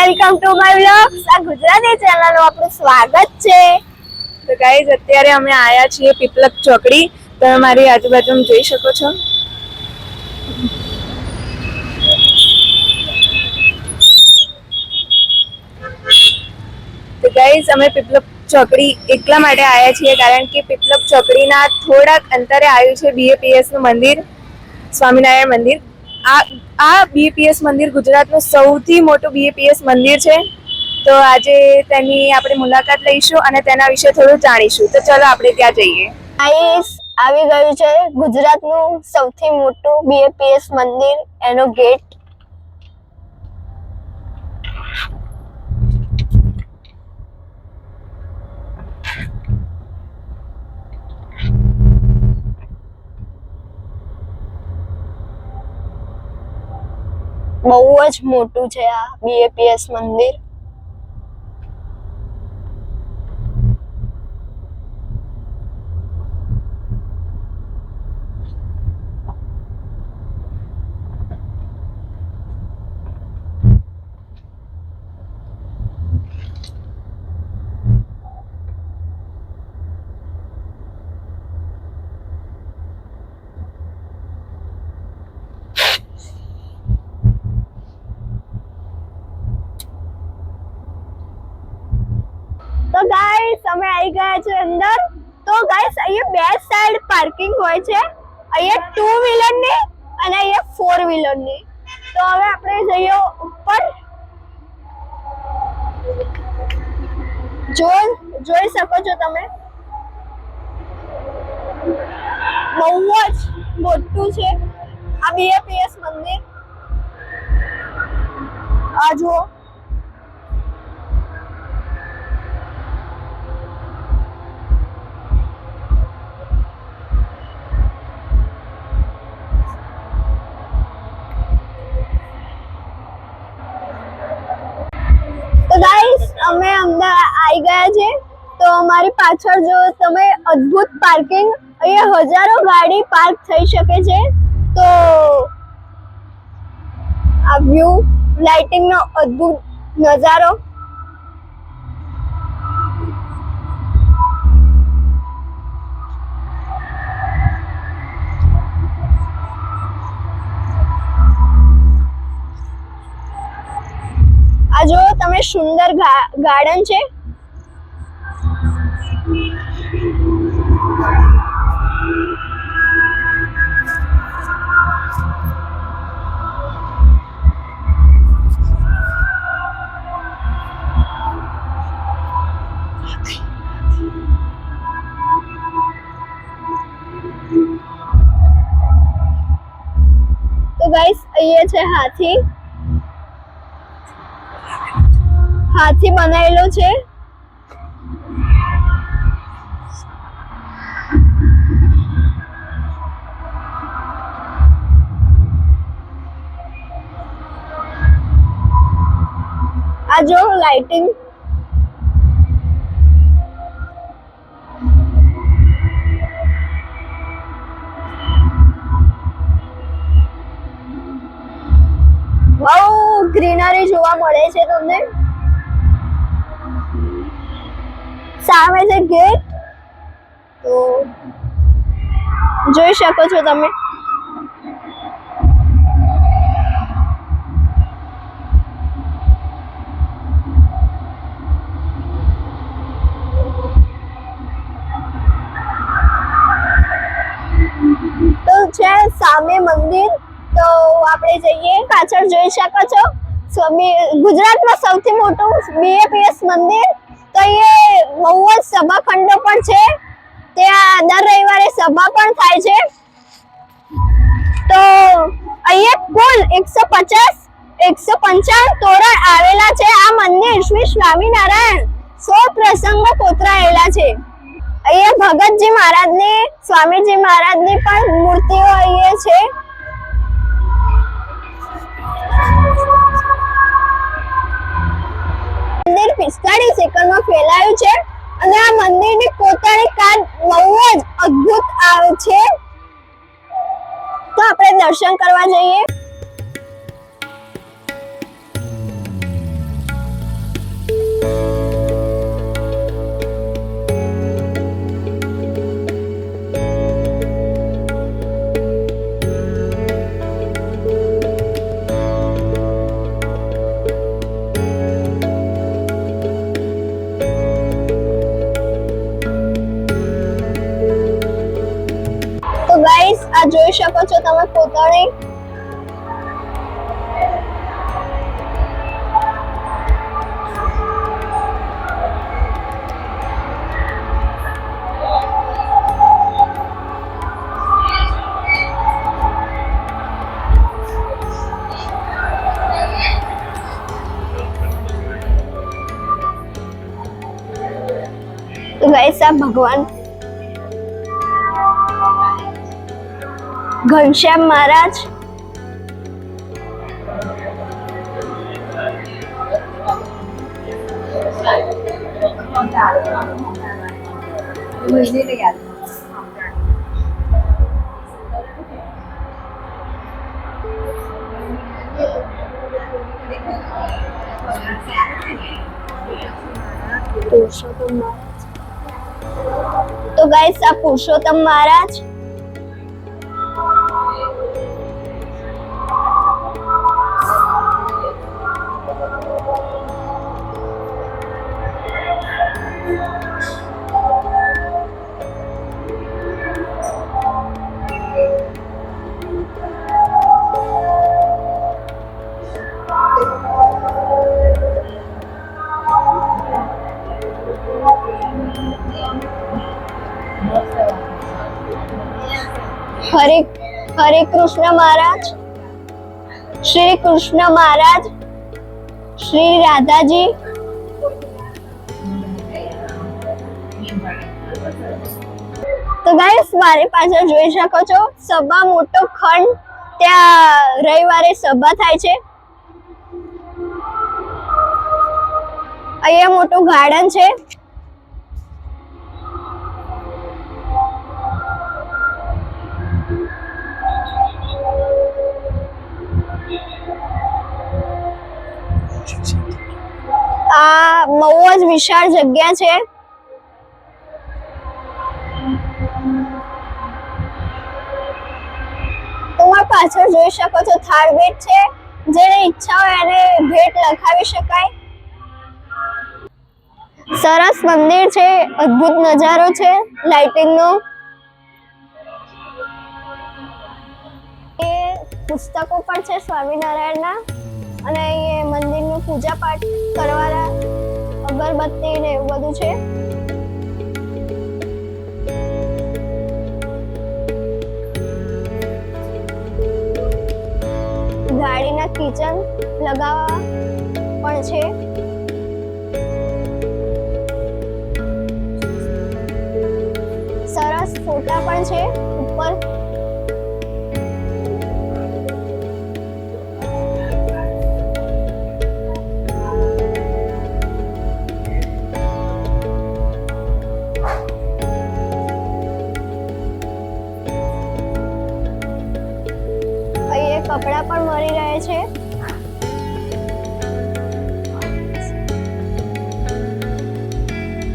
Welcome to my vlogs. આ ગુજરાતી ચેનલનું આપનું સ્વાગત છે. તો ગાઈઝ અત્યારે અમે આયા છીએ પીપલક ચોકડી. તમે મારી આજુબાજુમાં જોઈ શકો છો. તો ગાઈઝ અમે પીપલક ચોકડી એટલા માટે આવ્યા છીએ કારણ કે પીપલક ચોકડીના થોડાક અંતરે આવ્યું છે BAPS નું મંદિર, સ્વામિનારાયણ મંદિર. આ BAPS મંદિર ગુજરાતનું સૌથી મોટું BAPS મંદિર છે. તો આજે તેની આપણે મુલાકાત લઈશું અને તેના વિશે થોડું જાણીશું. તો ચલો આપણે ત્યાં જઈએ. ગાઈસ, આવી ગયું છે ગુજરાતનું સૌથી મોટું BAPS મંદિર, એનો ગેટ. બહુ જ મોટું છે આ BAPS મંદિર. તો ગાઈસ, અમે આવી ગયા છે અંદર. તો ગાઈસ, અહીંયા બે સાઈડ પાર્કિંગ હોય છે. અહીંયા 2 વ્હીલરની અને અહીંયા 4 વ્હીલરની. તો હવે આપણે જઈએ ઉપર. જોઈ શકો છો તમે, બહુ જ મોટું છે આ BAPS મંદિર. આ જુઓ. તો ગાઈસ, અમે અંદર આવી ગયા છે. તો અમારી પાછળ જો તમે અદ્ભુત પાર્કિંગ, અહીંયા હજારો ગાડી પાર્ક થઈ શકે છે. તો આ વ્યૂ, લાઇટિંગ નો અદ્ભુત નજારો. આ જો તમે, સુંદર ગાર્ડન છે. તો ગાઈસ, અહીંયા છે હાથી. હાથી બનાવેલો છે. આ જો લાઇટિંગ. બહુ ગ્રીનરી જોવા મળે છે તમને. સામે છે ગેટ. તો જોઈ શકો છો તમે. તો છે સામે મંદિર. તો આપણે જઈએ. પાછળ જોઈ શકો છો ગુજરાતમાં સૌથી મોટું BAPS મંદિર. તો એ બહુ જ સભાખંડો પણ છે. ત્યાં દર રવિવારે સભા પણ થાય છે. તો અહીંયા કુલ 155 તોરણ આવેલા છે. આ મંદિર શ્રી સ્વામિનારાયણ 100 પ્રસંગો કોતરાયેલા છે. અહીંયા ભગતજી મહારાજની, સ્વામીજી મહારાજની પણ મૂર્તિઓ અહીંયા છે. મંદિર 45 એકરમાં ફેલાયું છે અને આ મંદિરની કોતરણી કામ બહુ જ અદ્ભુત આવે છે. તો આપણે દર્શન કરવા જઈએ. ગાઈસ આ જોઈ શકો છો તમે કોતરણી. તો ગાઈસ આ ભગવાન ઘનશ્યામ મહારાજ, પુરુષોત્તમ મહારાજ. તો ગાઈસ આ પુરુષોત્તમ મહારાજ, હરે કૃષ્ણ મહારાજ, શ્રી કૃષ્ણ મહારાજ, શ્રી રાધાજી, તો ગાઈસ મારી પાછળ જોઈ શકો છો સભા મોટો ખંડ, ત્યાં રવિવારે સભા થાય છે. અહીંયા મોટું ગાર્ડન છે. આ બહુ જ વિશાળ જગ્યા છે. તમારા પાછળ જોઈ શકો છો થાળ ભેટ છે. જેને ઈચ્છા હોય એને ભેટ લખાવી શકાય. સરસ મંદિર છે, અદ્ભુત નજારો છે લાઇટિંગનો. એ પુસ્તકો પણ છે સ્વામિનારાયણના, અને અહીંયા મંદિરનું પૂજા પાઠ કરવાના અગરબત્તી ને એવું બધું છે. ગાડીના કિચન લગાવવા પણ છે. સરસ ફોટા પણ છે ઉપર. કપડા પણ મળી રહે છે.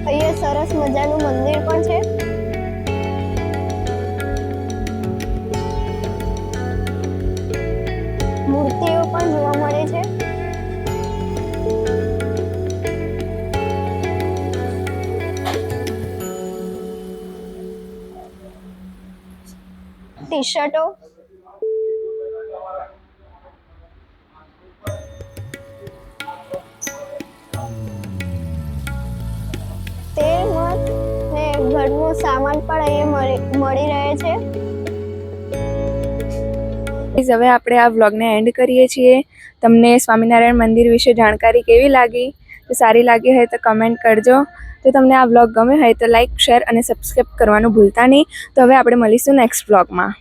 અહીંયા સરસ મજાનું મંદિર પણ છે. મૂર્તિઓ પણ જોવા મળે છે. ટી શર્ટો, તેલ મધ ને ઘરનો સામાન પણ અહીંયા મળી રહે છે. હવે આપણે આ વ્લોગને એન્ડ કરીએ છીએ. તમને સ્વામિનારાયણ મંદિર વિશે જાણકારી કેવી લાગી? તો સારી લાગી હોય તો કમેન્ટ કરજો. તો તમને આ વ્લોગ ગમે હોય તો લાઈક, શેર અને સબસ્ક્રાઈબ કરવાનું ભૂલતા નહીં. તો હવે આપણે મળીશું નેક્સ્ટ વ્લોગમાં.